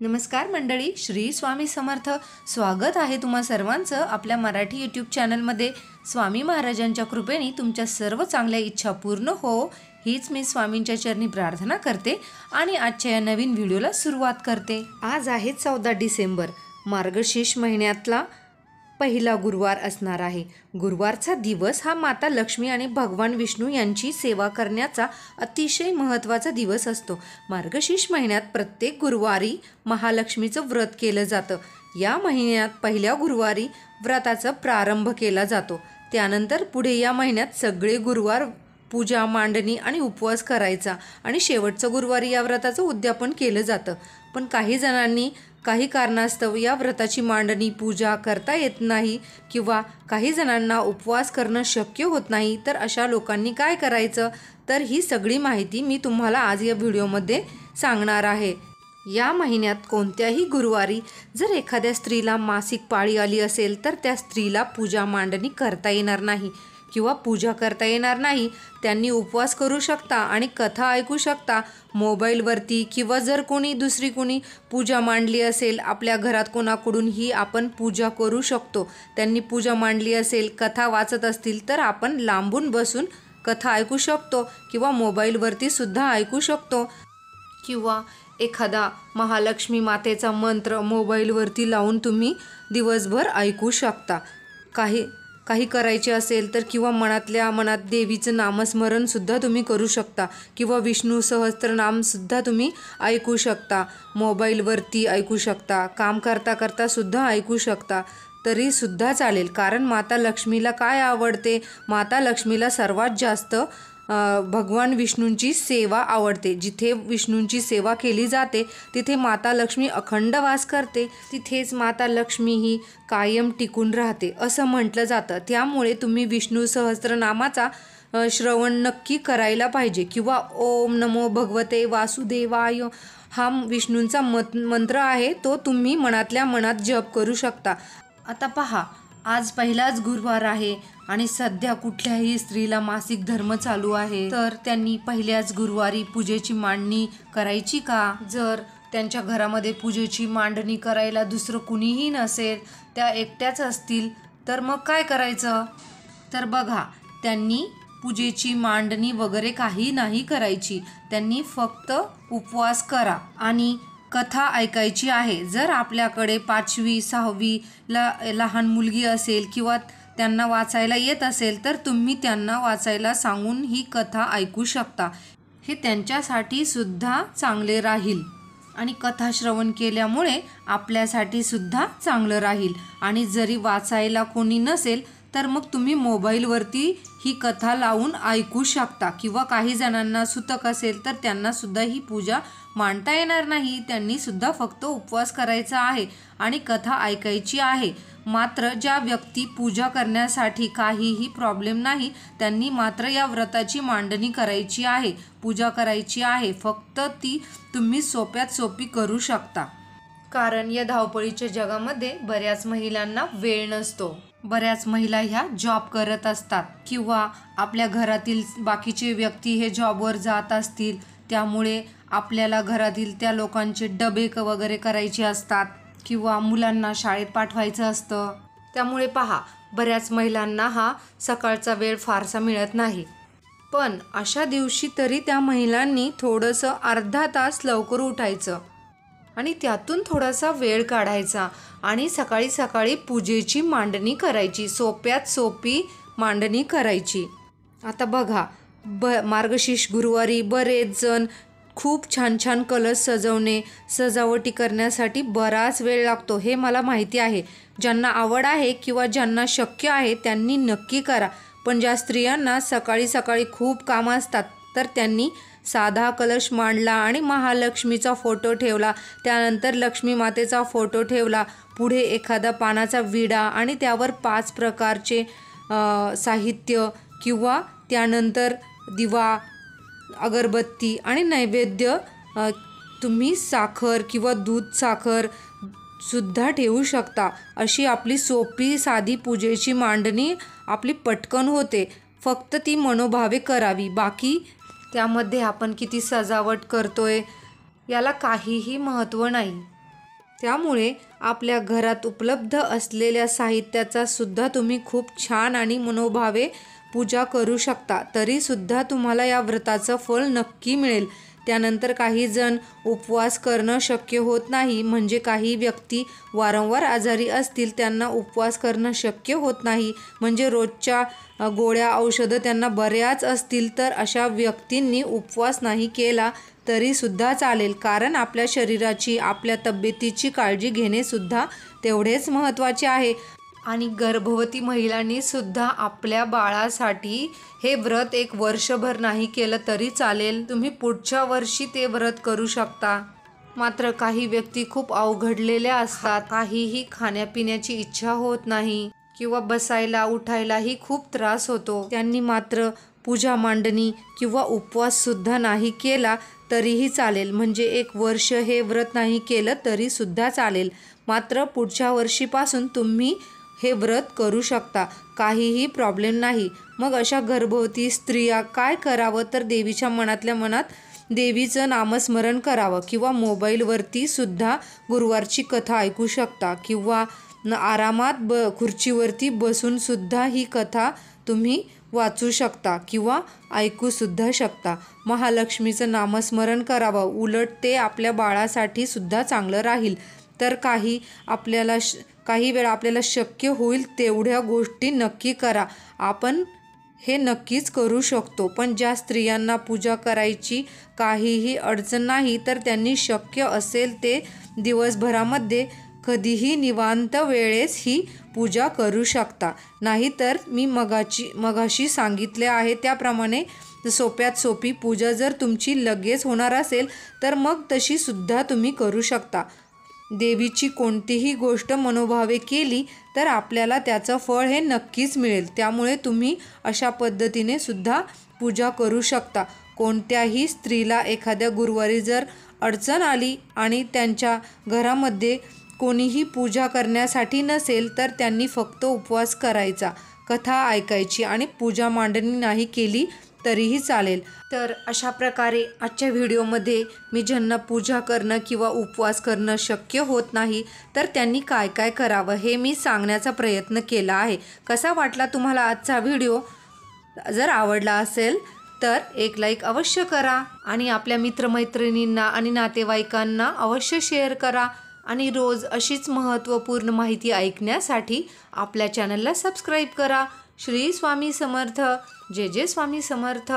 नमस्कार मंडळी, श्री स्वामी समर्थ. स्वागत आहे तुम्हा सर्वांचं आपल्या मराठी यूट्यूब चॅनलमध्ये. स्वामी महाराजांच्या कृपेने तुमच्या सर्व चांगल्या इच्छा पूर्ण हो हीच मी स्वामींच्या चरणी प्रार्थना करते आणि आजच्या या नवीन व्हिडिओला सुरुवात करते. आज आहे 14 डिसेंबर, मार्गशीर्ष महिन्यातला पहिला गुरुवार असणार आहे. गुरुवारचा दिवस हा माता लक्ष्मी आणि भगवान विष्णू यांची सेवा करण्याचा अतिशय महत्त्वाचा दिवस असतो. मार्गशीर्ष महिन्यात प्रत्येक गुरुवारी महालक्ष्मीचं व्रत केलं जातं. या महिन्यात पहिल्या गुरुवारी व्रताचा प्रारंभ केला जातो. त्यानंतर पुढे या महिन्यात सगळे गुरुवार पूजा, मांडणी आणि उपवास करायचा आणि शेवटचं गुरुवारी या व्रताचं उद्यापन केलं जातं. पण काही जणांनी काही कारणास्तव या व्रताची मांडणी, पूजा करता येत नाही किंवा काही जणांना उपवास करणं शक्य होत नाही, तर अशा लोकांनी काय करायचं, तर ही सगळी माहिती मी तुम्हाला आज या व्हिडिओमध्ये सांगणार आहे. या महिन्यात कोणत्याही गुरुवारी जर एखाद्या स्त्रीला मासिक पाळी आली असेल तर त्या स्त्रीला पूजा, मांडणी करता येणार नाही किंवा पूजा करता येणार नाही. त्यांनी उपवास करू शकता आणि कथा ऐकू शकता मोबाईलवरती, किंवा जर कोणी दुसरी कोणी पूजा मांडली असेल आपल्या घरात कोणाकडून ही आपण पूजा करू शकतो. त्यांनी पूजा मांडली असेल, कथा वाचत असतील तर आपण लांबून बसून कथा ऐकू शकतो किंवा मोबाईलवरती सुद्धा ऐकू शकतो. किंवा एखादा महालक्ष्मी मातेचा मंत्र मोबाईलवरती लावून तुम्ही दिवसभर ऐकू शकता. काही करायचे असेल तर किंवा मनातल्या मनात देवीचं नामस्मरणसुद्धा तुम्ही करू शकता किंवा विष्णू सहस्त्रनामसुद्धा तुम्ही ऐकू शकता. मोबाईलवरती ऐकू शकता, काम करता करता सुद्धा ऐकू शकता, तरीसुद्धा चालेल. कारण माता लक्ष्मीला काय आवडते? माता लक्ष्मीला सर्वात जास्त भगवान विष्णूंची सेवा आवडते. जिथे विष्णूंची सेवा केली जाते तिथे माता लक्ष्मी अखंड वास करते. तिथेच माता लक्ष्मी ही कायम टिकून राहते असं म्हटलं जातं. त्यामुळे तुम्ही विष्णू सहस्त्रनामाचा श्रवण नक्की करायला पाहिजे. किंवा ओम नमो भगवते वासुदेवाय हा विष्णूंचा मंत्र आहे, तो तुम्ही मनातल्या मनात जप करू शकता. आता पहा, आज पहिलाच गुरुवार आहे आणि सध्या कुठल्याही स्त्रीला मासिक धर्म चालू आहे, तर त्यांनी पहिल्याच गुरुवारी पूजेची मांडणी करायची का? जर त्यांच्या घरामध्ये पूजेची मांडणी करायला दुसरं कुणीही नसेल, त्या एकट्याच असतील, तर मग काय करायचं? तर बघा, त्यांनी पूजेची मांडणी वगैरे काही नाही करायची. त्यांनी फक्त उपवास करा आणि कथा ऐकायची आहे. जर आपल्याकडे 5वी 6वी लहान मुलगी असेल किंवा त्यांना वाचायला येत असेल तर तुम्ही त्यांना वाचायला सांगून ही कथा ऐकू शकता. हे त्यांच्यासाठी सुद्धा चांगले राहील आणि कथा श्रवण केल्यामुळे आपल्यासाठी सुद्धा चांगलं राहील. आणि जरी वाचायला कोणी नसेल तर मग तुम्ही मोबाईलवरती ही कथा लावून ऐकू शकता. किंवा काही जणांना सुतक असेल तर त्यांना सुद्धा ही पूजा मांडता येणार नाही, त्यांनी सुद्धा फक्त उपवास करायचा आहे आणि कथा ऐकायची आहे. मात्र ज्या व्यक्ती पूजा करण्यासाठी काहीही प्रॉब्लेम नाही, त्यांनी मात्र या व्रताची मांडणी करायची आहे, पूजा करायची आहे. फक्त ती तुम्ही सोप्यात सोपी करू शकता. कारण या धावपळीच्या जगामध्ये बऱ्याच महिलांना वेळ नसतो. बऱ्याच महिला ह्या जॉब करत असतात किंवा आपल्या घरातील बाकीचे व्यक्ती हे जॉबवर जात असतील, त्यामुळे आपल्याला घरातील त्या लोकांचे डबे वगैरे करायचे असतात किंवा मुलांना शाळेत पाठवायचं असतं. त्यामुळे पहा, बऱ्याच महिलांना हा सकाळचा वेळ फारसा मिळत नाही. पण अशा दिवशी तरी त्या महिलांनी थोडंसं अर्धा तास लवकर उठायचं आणि त्यातून थोडासा वेळ काढायचा आणि सकाळी सकाळी पूजेची मांडणी करायची, सोप्यात सोपी मांडणी करायची. आता बघा, मार्गशीर्ष गुरुवारी बरेच जण खूप छान छान कलश सजावटी करण्यासाठी बराच वेळ लागतो, हे मला माहिती आहे. ज्यांना आवड आहे किंवा ज्यांना शक्य आहे त्यांनी नक्की करा. पण ज्या स्त्रियांना सकाळी सकाळी खूप कामं असतात तर त्यांनी साधा कलश मांडला आणि महालक्ष्मीचा फोटो ठेवला, त्यानंतर लक्ष्मी मातेचा फोटो ठेवला, पुढे एखादा पानाचा विडा आणि त्यावर 5 प्रकारचे साहित्य किंवा त्यानंतर दिवा, अगरबत्ती आणि नैवेद्य, तुम्ही साखर किंवा दूध साखर सुद्धा ठेवू शकता. अशी आपली सोपी साधी पूजेची मांडणी आपली पटकन होते. फक्त ती मनोभावे करावी. बाकी त्यामध्ये आपण किती सजावट करतोय याला काहीही महत्त्व नाही. त्यामुळे आपल्या घरात उपलब्ध असलेल्या साहित्याचा सुद्धा तुम्ही खूप छान आणि मनोभावे पूजा करू शकता. तरीसुद्धा तुम्हाला या व्रताचं फळ नक्की मिळेल. त्यानंतर काही जण उपवास करणं शक्य होत नाही, म्हणजे काही व्यक्ती वारंवार आजारी असतील, त्यांना उपवास करणं शक्य होत नाही, म्हणजे रोजच्या गोळ्या औषधं त्यांना बऱ्याच असतील, तर अशा व्यक्तींनी उपवास नाही केला तरीसुद्धा चालेल. कारण आपल्या शरीराची, आपल्या तब्येतीची काळजी घेणेसुद्धा तेवढेच महत्त्वाचे आहे. आणि गर्भवती महिलांनी सुद्धा आपल्या बाळासाठी हे व्रत 1 वर्षभर नाही केलं तरी चालेल. तुम्ही पुढच्या वर्षी ते व्रत करू शकता. मात्र काही व्यक्ती खूप अवघडलेल्या असतात, काहीही खाण्यापिण्याची इच्छा होत नाही किंवा बसायला उठायलाही खूप त्रास होतो. त्यांनी मात्र पूजा मांडणी किंवा उपवाससुद्धा नाही केला तरीही चालेल, म्हणजे 1 वर्ष हे व्रत नाही केलं तरीसुद्धा चालेल. मात्र पुढच्या वर्षीपासून तुम्ही हे व्रत करू शकता, काहीही प्रॉब्लेम नाही. मग अशा गर्भवती स्त्रिया काय करावं, तर देवीच्या मनातल्या मनात देवीचं नामस्मरण करावं किंवा मोबाईलवरती सुद्धा गुरुवारची कथा ऐकू शकता किंवा आरामात खुर्चीवरती बसून सुद्धा ही कथा तुम्ही वाचू शकता किंवा ऐकूसुद्धा शकता. महालक्ष्मीचं नामस्मरण करावं, उलट ते आपल्या बाळासाठी सुद्धा चांगलं राहील. तर काही वेळा आपल्याला शक्य होईल तेवढ्या गोष्टी नक्की करा. आपण हे नक्कीच करू शकतो. पण ज्या स्त्रियांना पूजा करायची काहीही अडचण नाही, तर त्यांनी शक्य असेल ते दिवसभरामध्ये कधीही निवांत वेळेस ही पूजा करू शकता. नाहीतर मी मगाशी सांगितले आहे त्याप्रमाणे सोप्यात सोपी पूजा जर तुमची लगेच होणार असेल, तर मग तशी सुद्धा तुम्ही करू शकता. देवीची कोणतीही गोष्ट मनोभावे केली तर आपल्याला त्याचं फळ हे नक्कीच मिळेल. त्यामुळे तुम्ही अशा पद्धतीने सुद्धा पूजा करू शकता. कोणत्याही स्त्रीला एखाद्या गुरुवारी जर अडचण आली आणि त्यांच्या घरामध्ये कोणीही पूजा करण्यासाठी नसेल, तर त्यांनी फक्त उपवास करायचा, कथा ऐकायची आणि पूजा मांडणी नाही केली तरीही चालेल. तर अशा प्रकारे आजच्या व्हिडिओमध्ये मी ज्यांना पूजा करणं किंवा उपवास करणं शक्य होत नाही, तर त्यांनी काय काय करावं हे मी सांगण्याचा प्रयत्न केला आहे. कसा वाटला तुम्हाला आजचा व्हिडिओ? जर आवडला असेल तर एक लाईक अवश्य करा आणि आपल्या मित्रमैत्रिणींना आणि नातेवाईकांना अवश्य शेअर करा. आणि रोज अशीच महत्त्वपूर्ण माहिती ऐकण्यासाठी आपल्या चॅनलला सबस्क्राईब करा. श्री स्वामी समर्थ. जय जय स्वामी समर्थ.